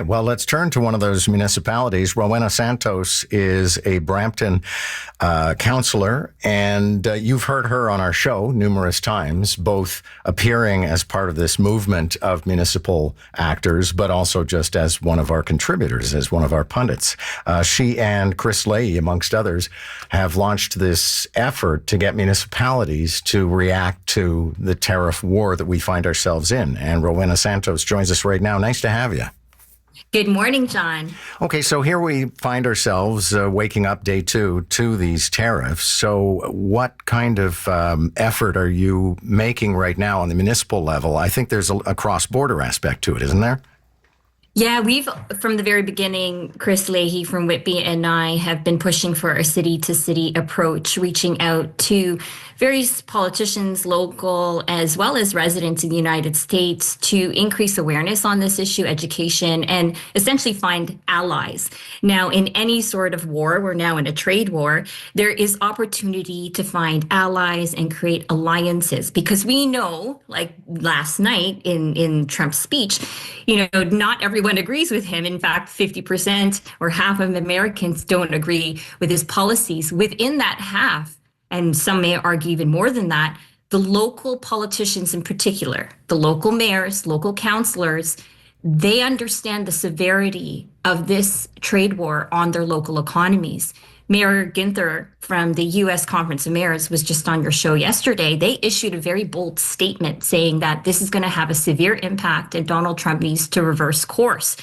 Well, let's turn to one of those municipalities. Rowena Santos is a Brampton councillor, and you've heard her on our show numerous times, both appearing as part of this movement of municipal actors, but also just as one of our contributors, as one of our pundits. She and Chris Leahy, amongst others, have launched this effort to get municipalities to react to the tariff war that we find ourselves in. And Rowena Santos joins us right now. Nice to have you. Good morning, John. Okay, so here we find ourselves waking up day two to these tariffs. So what kind of effort are you making right now on the municipal level? I think there's a cross-border aspect to it, isn't there? Yeah, we've, from the very beginning, Chris Leahy from Whitby and I have been pushing for a city-to-city approach, reaching out to various politicians, local, as well as residents in the United States to increase awareness on this issue, education, and essentially find allies. Now, in any sort of war, we're now in a trade war, there is opportunity to find allies and create alliances, because we know, like last night in Trump's speech, not everyone agrees with him. In fact, 50% or half of Americans don't agree with his policies. Within that half, and some may argue even more than that, the local politicians in particular, the local mayors, local councillors, they understand the severity of this trade war on their local economies. Mayor Ginther from the U.S. Conference of Mayors was just on your show yesterday. They issued a very bold statement saying that this is going to have a severe impact and Donald Trump needs to reverse course.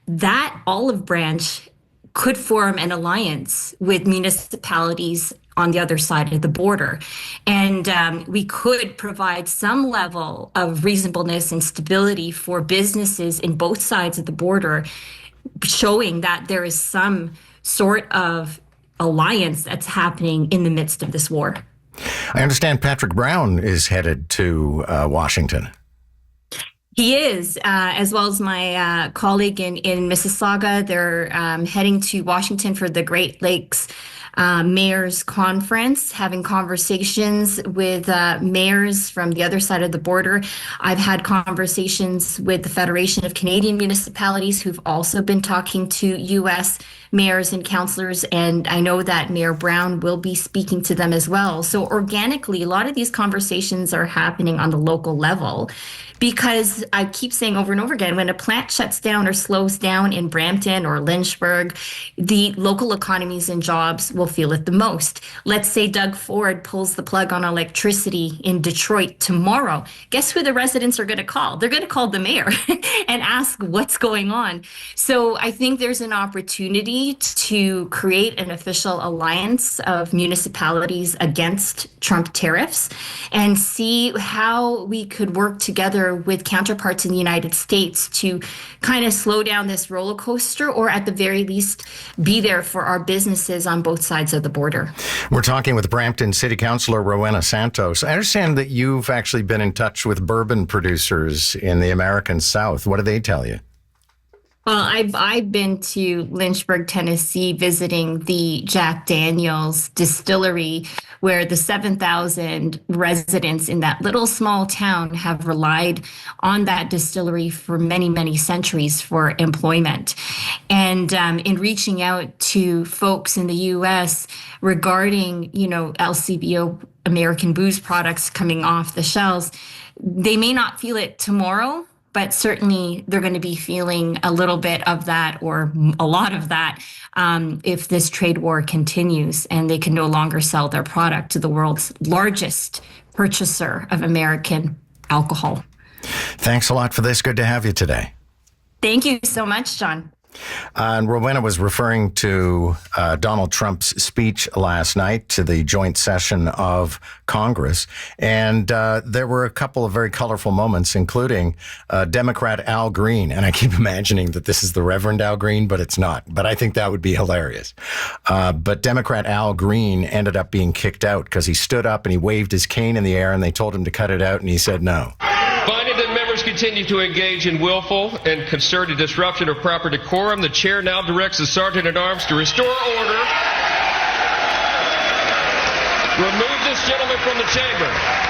That olive branch could form an alliance with municipalities on the other side of the border. And we could provide some level of reasonableness and stability for businesses in both sides of the border, showing that there is some sort of alliance that's happening in the midst of this war. I understand Patrick Brown is headed to Washington. He is, as well as my colleague in Mississauga. They're heading to Washington for the Great Lakes Mayors Conference, having conversations with mayors from the other side of the border. I've had conversations with the Federation of Canadian Municipalities, who've also been talking to U.S. mayors and councillors, and I know that Mayor Brown will be speaking to them as well. So organically, a lot of these conversations are happening on the local level, because I keep saying over and over again, when a plant shuts down or slows down in Brampton or Lynchburg, the local economies and jobs will feel it the most. Let's say Doug Ford pulls the plug on electricity in Detroit tomorrow. Guess who the residents are going to call? They're going to call the mayor and ask what's going on. So I think there's an opportunity to create an official alliance of municipalities against Trump tariffs and see how we could work together with counterparts in the United States to kind of slow down this roller coaster, or at the very least be there for our businesses on both sides of the border. We're talking with Brampton City Councillor Rowena Santos. I understand that you've actually been in touch with bourbon producers in the American South. What do they tell you? Well, I've been to Lynchburg, Tennessee, visiting the Jack Daniel's distillery, where the 7,000 residents in that little small town have relied on that distillery for many, many centuries for employment. And in reaching out to folks in the U.S. regarding, LCBO, American booze products coming off the shelves, they may not feel it tomorrow, but certainly they're going to be feeling a little bit of that, or a lot of that, if this trade war continues and they can no longer sell their product to the world's largest purchaser of American alcohol. Thanks a lot for this. Good to have you today. Thank you so much, John. And Rowena was referring to Donald Trump's speech last night to the joint session of Congress. And there were a couple of very colorful moments, including Democrat Al Green. And I keep imagining that this is the Reverend Al Green, but it's not. But I think that would be hilarious. But Democrat Al Green ended up being kicked out because he stood up and he waved his cane in the air and they told him to cut it out. And he said no. Finding that members continue to engage in willful and concerted disruption of proper decorum, the chair now directs the Sergeant-at-Arms to restore order. Remove this gentleman from the chamber.